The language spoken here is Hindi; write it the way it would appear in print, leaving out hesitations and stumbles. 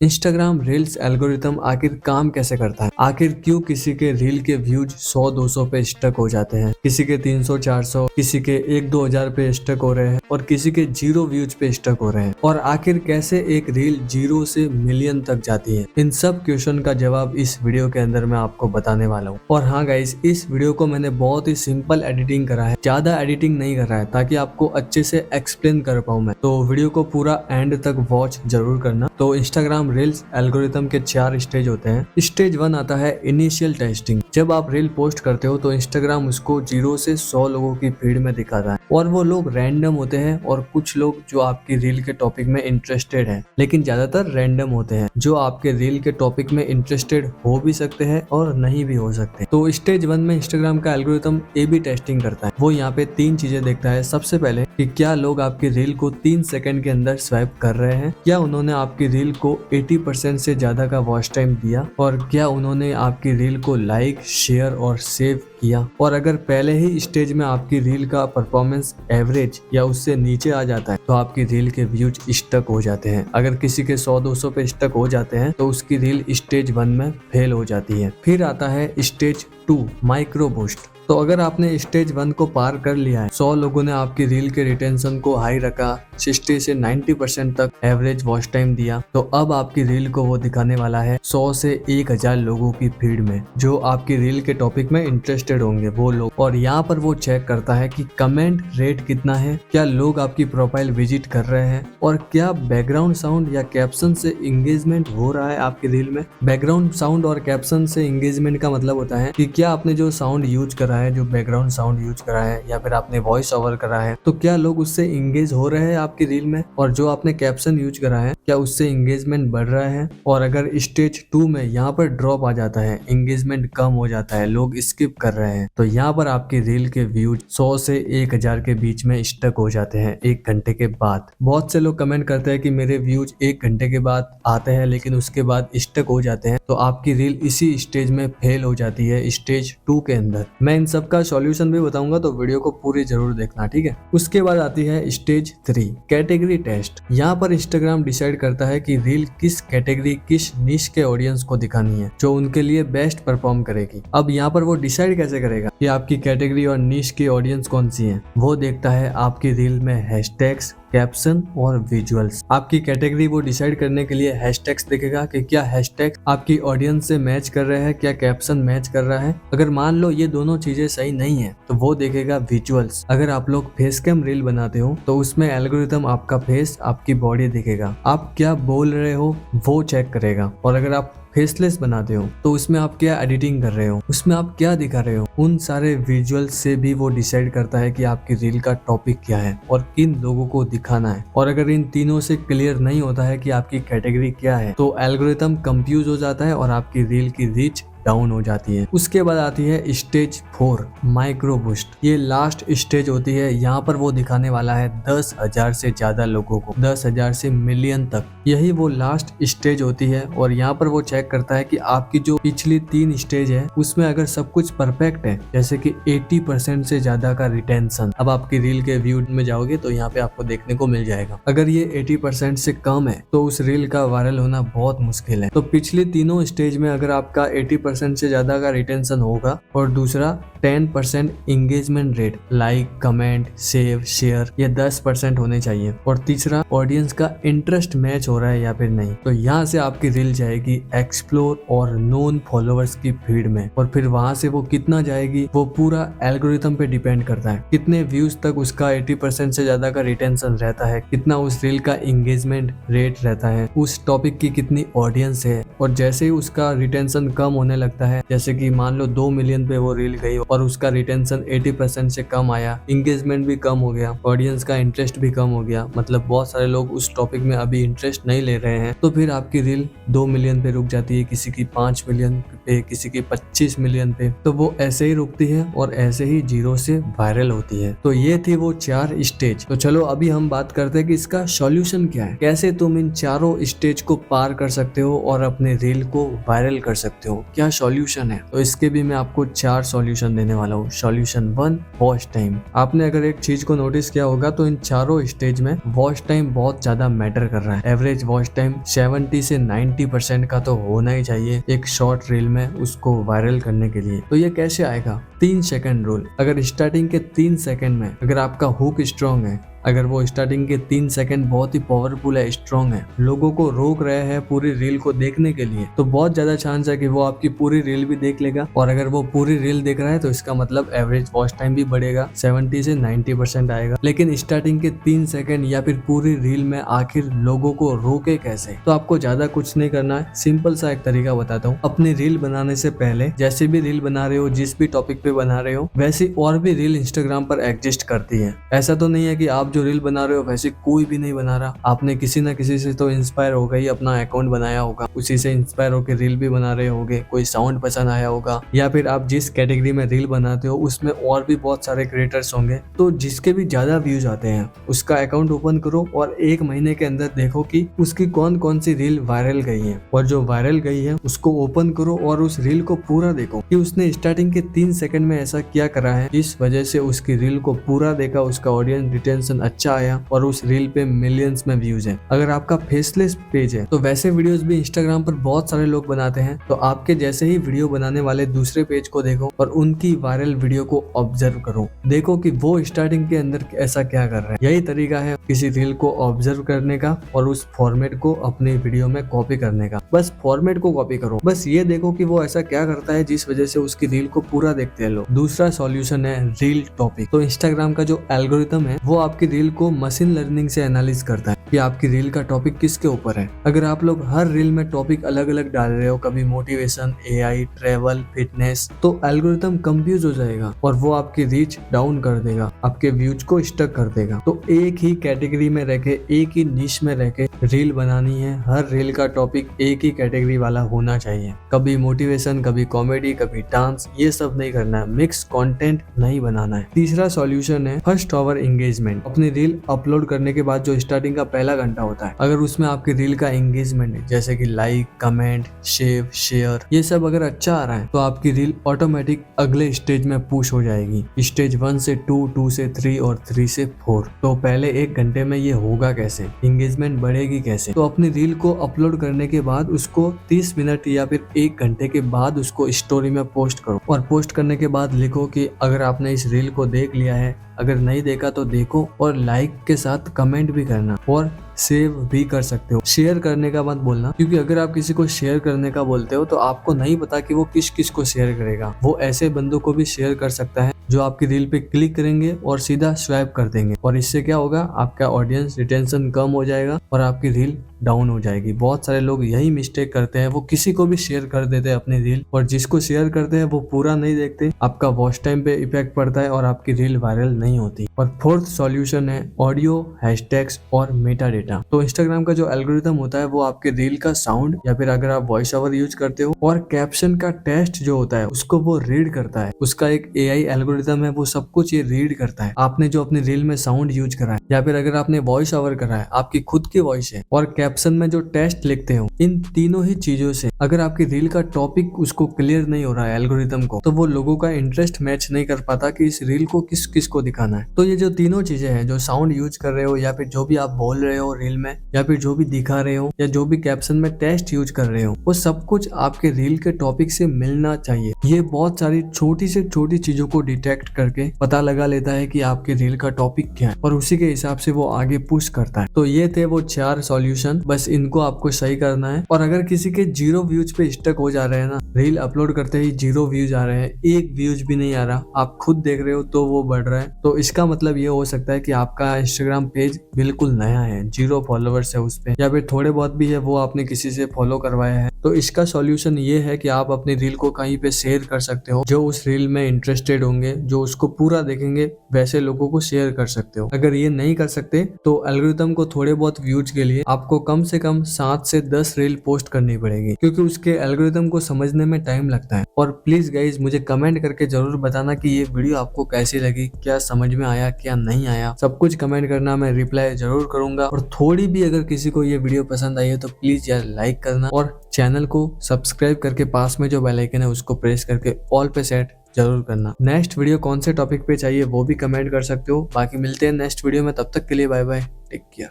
इंस्टाग्राम रील्स एल्गोरिथम आखिर काम कैसे करता है? आखिर क्यों किसी के रील के व्यूज 100-200 पे स्टक हो जाते हैं, किसी के 300-400, किसी के 1-2 हजार पे स्टक हो रहे हैं और किसी के 0 व्यूज पे स्टक हो रहे हैं? और आखिर कैसे एक रील 0 से मिलियन तक जाती है? इन सब क्वेश्चन का जवाब इस वीडियो के अंदर मैं आपको बताने वाला हूँ। और हाँ गाइस, इस वीडियो को मैंने बहुत ही सिंपल एडिटिंग करा है, ज्यादा एडिटिंग नहीं कर रहा है, ताकि आपको अच्छे से एक्सप्लेन कर पाऊँ मैं। तो वीडियो को पूरा एंड तक वॉच जरूर करना। तो इंस्टाग्राम रील्स एल्गोरिथम के 4 स्टेज होते हैं। स्टेज 1 आता है इनिशियल टेस्टिंग। जब आप रील पोस्ट करते हो तो इंस्टाग्राम उसको 0 से 100 लोगों की फीड में दिखाता है, और वो लोग रैंडम होते हैं और कुछ लोग जो आपकी रील के टॉपिक में इंटरेस्टेड हैं, लेकिन ज्यादातर रैंडम होते हैं जो आपके रील के टॉपिक में इंटरेस्टेड हो भी सकते हैं और नहीं भी हो सकते। तो स्टेज 1 में इंस्टाग्राम का एल्गोरिथम A/B टेस्टिंग करता है। वो यहाँ पे 3 चीजें देखता है। सबसे पहले कि क्या लोग आपकी रील को 3 सेकंड के अंदर स्वाइप कर रहे हैं, क्या उन्होंने आपकी रील को 80% से ज्यादा का वॉच टाइम दिया, और क्या उन्होंने आपकी रील को लाइक, शेयर और सेव किया। और अगर पहले ही स्टेज में आपकी रील का परफॉर्मेंस एवरेज या उससे नीचे आ जाता है तो आपकी रील के व्यूज स्टक हो जाते हैं। अगर किसी के 100-200 पे स्टक हो जाते हैं तो उसकी रील स्टेज 1 में फेल हो जाती है। फिर आता है स्टेज 2 माइक्रो बूस्ट। तो अगर आपने स्टेज 1 को पार कर लिया है, 100 लोगों ने आपकी रील के रिटेंशन को हाई रखा, 60 से 90% तक एवरेज वॉच टाइम दिया, तो अब आपकी रील को वो दिखाने वाला है 100 से 1000 लोगों की फीड में, जो आपकी रील के टॉपिक में इंटरेस्टेड होंगे वो लोग। और यहाँ पर वो चेक करता है कि कमेंट रेट कितना है, क्या लोग आपकी प्रोफाइल विजिट कर रहे हैं, और क्या बैकग्राउंड साउंड या कैप्शन से इंगेजमेंट हो रहा है आपकी रील में। बैकग्राउंड साउंड और कैप्शन से इंगेजमेंट का मतलब होता है कि क्या आपने जो साउंड यूज करा है, जो बैकग्राउंड साउंड यूज करा है, या फिर आपने वॉइस ओवर करा है, तो क्या लोग उससे इंगेज हो रहे हैं आपकी रील में। और जो आपने कैप्शन यूज करा है, क्या उससे इंगेजमेंट बढ़ रहा है। और अगर स्टेज 2 में यहाँ पर ड्रॉप आ जाता है, इंगेजमेंट कम हो जाता है, लोग स्किप कर रहे हैं, तो यहाँ पर आपकी रील के व्यूज 100 से 1000 के बीच में स्टक हो जाते हैं 1 घंटे के बाद। बहुत से लोग कमेंट करते हैं कि मेरे व्यूज 1 घंटे के बाद आते हैं लेकिन उसके बाद स्टक हो जाते हैं, तो आपकी रील इसी स्टेज में फेल हो जाती है, स्टेज 2 के अंदर। मैं इन सब का सॉल्यूशन भी बताऊंगा, तो वीडियो को पूरी जरूर देखना, ठीक है। उसके बाद आती है स्टेज 3 कैटेगरी टेस्ट। यहाँ पर इंस्टाग्राम डिसाइड करता है कि रील किस कैटेगरी, किस निश के ऑडियंस को दिखानी है, जो उनके लिए बेस्ट परफॉर्म करेगी। अब यहाँ पर वो डिसाइड कैसे करेगा कि आपकी कैटेगरी और निश की ऑडियंस कौन सी है? वो देखता है आपकी रील में हैशटैग्स, कैप्शन और विजुअल्स। आपकी कैटेगरी वो डिसाइड करने के लिए हैशटैग्स देखेगा कि क्या हैशटैग आपकी ऑडियंस से मैच कर रहे हैं, क्या कैप्शन मैच कर रहा है। अगर मान लो ये दोनों चीजें सही नहीं है तो वो देखेगा विजुअल्स। अगर आप लोग फेस कैम रील बनाते हो तो उसमें एल्गोरिथम आपका फेस, आपकी बॉडी देखेगा, आप क्या बोल रहे हो वो चेक करेगा। और अगर आप फेसलेस बनाते हो तो उसमें आप क्या एडिटिंग कर रहे हो, उसमें आप क्या दिखा रहे हो, उन सारे विजुअल्स से भी वो डिसाइड करता है कि आपकी रील का टॉपिक क्या है और किन लोगों को दिखाना है। और अगर इन तीनों से क्लियर नहीं होता है कि आपकी कैटेगरी क्या है, तो एल्गोरिथम कंफ्यूज हो जाता है और आपकी रील की रीच डाउन हो जाती है। उसके बाद आती है स्टेज 4 माइक्रो बूस्ट। ये लास्ट स्टेज होती है। यहाँ पर वो दिखाने वाला है 10,000 से ज्यादा लोगों को, 10,000 से मिलियन तक। यही वो लास्ट स्टेज होती है। और यहाँ पर वो चेक करता है कि आपकी जो पिछली 3 स्टेज है उसमें अगर सब कुछ परफेक्ट है, जैसे कि 80% से ज्यादा का रिटेंशन। अब आपकी रील के व्यू में जाओगे तो यहाँ पे आपको देखने को मिल जाएगा। अगर ये 80% से कम है तो उस रील का वायरल होना बहुत मुश्किल है। तो पिछली तीनों स्टेज में अगर आपका 80% से ज्यादा का रिटेंशन होगा, और दूसरा 10% engagement rate, like, comment, save, share, ये 10% होने चाहिए, और तीसरा ऑडियंस का इंटरेस्ट मैच हो रहा है या फिर नहीं, तो यहाँ से आपकी रील जाएगी एक्सप्लोर और नोन फॉलोअर्स की फीड में। और फिर वहां से वो कितना जाएगी वो पूरा एल्गोरिथम पे डिपेंड करता है, कितने व्यूज तक उसका 80% से ज्यादा का रिटेंशन रहता है, कितना उस रील का इंगेजमेंट रेट रहता है, उस टॉपिक की कितनी ऑडियंस है। और जैसे ही उसका रिटेंशन कम होने लगता है, जैसे कि मान लो 2 मिलियन पे वो रील गई और उसका रिटेंशन 80% से कम आया, इंगेजमेंट भी कम हो गया, ऑडियंस का इंटरेस्ट भी कम हो गया, मतलब बहुत सारे लोग उस टॉपिक में अभी इंटरेस्ट नहीं ले रहे हैं, तो फिर आपकी रील 2 मिलियन पे रुक जाती है, किसी की 5 मिलियन, पे, किसी की 25 मिलियन पे, तो वो ऐसे ही रुकती है और ऐसे ही जीरो से वायरल होती है। तो ये थी वो 4 स्टेज। तो चलो अभी हम बात करते हैं कि इसका सॉल्यूशन क्या है, कैसे तुम इन चारों स्टेज को पार कर सकते हो और अपने रील को वायरल कर सकते हो, क्या सॉल्यूशन है। तो इसके भी मैं आपको 4 सॉल्यूशन देने वाला हूँ। Solution 1, watch time. आपने अगर एक चीज को नोटिस किया होगा तो इन चारों स्टेज में वॉच टाइम बहुत ज्यादा मैटर कर रहा है। एवरेज वॉच टाइम 70 से 90% का तो होना ही चाहिए एक शॉर्ट रील में उसको वायरल करने के लिए। तो ये कैसे आएगा? 3 सेकंड रूल। अगर स्टार्टिंग के 3 सेकंड में अगर आपका हुक स्ट्रॉन्ग है, अगर वो स्टार्टिंग के 3 सेकंड बहुत ही पावरफुल है, स्ट्रॉन्ग है, लोगों को रोक रहे हैं पूरी रील को देखने के लिए, तो बहुत ज्यादा चांस है कि वो आपकी पूरी रील भी देख लेगा। और अगर वो पूरी रील देख रहा है तो इसका मतलब एवरेज वॉच टाइम भी बढ़ेगा, 70 से 90% आएगा। लेकिन स्टार्टिंग के 3 सेकंड या फिर पूरी रील में आखिर लोगों को रोके कैसे? तो आपको ज्यादा कुछ नहीं करना है, सिंपल सा एक तरीका बताता हूँ। अपनी रील बनाने से पहले जैसे भी रील बना रहे हो, जिस भी टॉपिक पे बना रहे हो, वैसी और भी रील इंस्टाग्राम पर एग्जिस्ट करती है। ऐसा तो नहीं है कि आप जो रील बना रहे हो वैसे कोई भी नहीं बना रहा। आपने किसी ना किसी से तो इंस्पायर हो गई, अपना अकाउंट बनाया होगा, उसी से इंस्पायर होकर रील भी बना रहे होगे, कोई साउंड पसंद आया होगा, या फिर आप जिस कैटेगरी में रील बनाते हो उसमें और भी बहुत सारे क्रिएटर्स होंगे। तो जिसके भी ज्यादा व्यूज आते हैं उसका अकाउंट ओपन करो और 1 महीने के अंदर देखो कि उसकी कौन कौन सी रील वायरल गई है, और जो वायरल गई है उसको ओपन करो और उस रील को पूरा देखो कि उसने स्टार्टिंग के 3 सेकंड में ऐसा क्या करा है जिस वजह से उसकी रील को पूरा देखा, उसका ऑडियंस रिटेंशन अच्छा आया और उस रील पे मिलियंस में व्यूज है। अगर आपका फेसलेस पेज है तो वैसे वीडियोस भी इंस्टाग्राम पर बहुत सारे लोग बनाते हैं, तो आपके जैसे ही वीडियो बनाने वाले दूसरे पेज को देखो और उनकी वायरल वीडियो को ऑब्जर्व करो, देखो कि वो स्टार्टिंग के अंदर ऐसा क्या कर रहे हैं। यही तरीका है किसी रील को ऑब्जर्व करने का और उस फॉर्मेट को अपनी वीडियो में कॉपी करने का। बस फॉर्मेट को कॉपी करो, बस ये देखो कि वो ऐसा क्या करता है जिस वजह से उसकी रील को पूरा देखते हैं लोग। दूसरा सॉल्यूशन है रील टॉपिक। तो इंस्टाग्राम का जो एल्गोरिथम है वो आपकी रील को मशीन लर्निंग से एनालिसिस करता है कि आपकी रील का टॉपिक किसके ऊपर है। अगर आप लोग हर रील में टॉपिक अलग अलग डाल रहे हो, कभी मोटिवेशन, एआई, ट्रेवल, फिटनेस, तो एल्गोरिथम कंफ्यूज हो जाएगा और वो आपकी रीच डाउन कर देगा, आपके व्यूज को स्टक कर देगा। तो एक ही कैटेगरी में रह के, एक ही निश में रह के रील बनानी है। हर रील का टॉपिक एक ही कैटेगरी वाला होना चाहिए, कभी मोटिवेशन, कभी कॉमेडी, कभी डांस, ये सब नहीं करना है, मिक्स कंटेंट नहीं बनाना है। तीसरा सॉल्यूशन है फर्स्ट आवर एंगेजमेंट। अपनी रील अपलोड करने के बाद जो स्टार्टिंग का पहला घंटा होता है, अगर उसमें आपकी रील का एंगेजमेंट है, जैसे कि लाइक, कमेंट, शेयर, ये सब अगर अच्छा आ रहा है तो आपकी रील ऑटोमेटिक अगले स्टेज में पुश हो जाएगी, स्टेज 1 से 2, 2 से 3 और 3 से 4। तो पहले 1 घंटे में ये होगा कैसे, एंगेजमेंट बढ़ेगी कैसे? तो अपनी रील को अपलोड करने के बाद उसको 30 मिनट या फिर 1 घंटे के बाद उसको स्टोरी में पोस्ट करो, और पोस्ट करने के बाद लिखो कि अगर आपने इस रील को देख लिया है, अगर नहीं देखा तो देखो, और लाइक के साथ कमेंट भी करना और सेव भी कर सकते हो। शेयर करने का मत बोलना, क्योंकि अगर आप किसी को शेयर करने का बोलते हो तो आपको नहीं पता कि वो किस किस को शेयर करेगा। वो ऐसे बंदों को भी शेयर कर सकता है जो आपकी रील पे क्लिक करेंगे और सीधा स्वाइप कर देंगे, और इससे क्या होगा, आपका ऑडियंस रिटेंशन कम हो जाएगा और आपकी रील डाउन हो जाएगी। बहुत सारे लोग यही मिस्टेक करते हैं, वो किसी को भी शेयर कर देते हैं अपनी रील, और जिसको शेयर करते हैं वो पूरा नहीं देखते, आपका वॉच टाइम पे इफेक्ट पड़ता है और आपकी रील वायरल नहीं होती। और फोर्थ सॉल्यूशन है ऑडियो, हैशटैग्स और मेटा डेटा। तो इंस्टाग्राम का जो एल्गोरिथम होता है वो आपके रील का साउंड, या फिर अगर आप वॉइस ओवर यूज करते हो, और कैप्शन का टेक्स्ट जो होता है उसको वो रीड करता है। उसका एक एआई एल्गोरिथम है, वो सब कुछ ये रीड करता है। आपने जो अपनी रील में साउंड यूज करा है, या फिर अगर आपने वॉइस ओवर करा है, आपकी खुद की वॉइस है, और कैप्शन में जो टेक्स्ट लिखते हो, इन तीनों ही चीजों से अगर आपकी रील का टॉपिक उसको क्लियर नहीं हो रहा है एल्गोरिथम को, तो वो लोगों का इंटरेस्ट मैच नहीं कर पाता कि इस रील को किस किस को दिखाना है। तो ये जो तीनों चीजें हैं, जो साउंड यूज कर रहे हो, या फिर जो भी आप बोल रहे हो रील में, या फिर जो भी दिखा रहे हो, या जो भी कैप्शन में टेक्स्ट यूज कर रहे हो, वो सब कुछ आपके रील के टॉपिक से मिलना चाहिए। ये बहुत सारी छोटी से छोटी चीजों को डिटेक्ट करके पता लगा लेता है कि आपके रील का टॉपिक क्या है, और उसी के हिसाब से वो आगे पुश करता है। तो ये थे वो 4 सॉल्यूशन, बस इनको आपको सही करना है। और अगर किसी के 0 व्यूज पे स्टक हो जा रहे हैं ना, रील अपलोड करते ही 0 व्यूज आ रहे हैं, 1 व्यूज भी नहीं आ रहा, आप खुद देख रहे हो तो वो बढ़ रहा है, तो इसका मतलब ये हो सकता है कि आपका इंस्टाग्राम पेज बिल्कुल नया है, 0 फॉलोवर्स है उस पे, या फिर थोड़े बहुत भी है वो आपने किसी से फॉलो करवाया है। तो इसका सॉल्यूशन ये है कि आप अपनी रील को कहीं पे शेयर कर सकते हो, जो उस रील में इंटरेस्टेड होंगे, जो उसको पूरा देखेंगे, वैसे लोगों को शेयर कर सकते हो। अगर ये नहीं कर सकते तो एल्गोरिथम को थोड़े बहुत व्यूज के लिए आपको कम से कम 7 से 10 रील पोस्ट करनी पड़ेगी, क्योंकि उसके एल्गोरिथम को समझने में टाइम लगता है। और प्लीज गाइज मुझे कमेंट करके जरूर बताना कि ये वीडियो आपको कैसी लगी, क्या समझ में आया, क्या नहीं आया, सब कुछ कमेंट करना, मैं रिप्लाई जरूर करूंगा। और थोड़ी भी अगर किसी को ये वीडियो पसंद आई है तो प्लीज यार लाइक करना और चैनल को सब्सक्राइब करके पास में जो बेल आइकन है उसको प्रेस करके ऑल पे सेट जरूर करना। नेक्स्ट वीडियो कौन से टॉपिक पे चाहिए वो भी कमेंट कर सकते हो। बाकी मिलते हैं नेक्स्ट वीडियो में, तब तक के लिए बाय बाय, टेक केयर।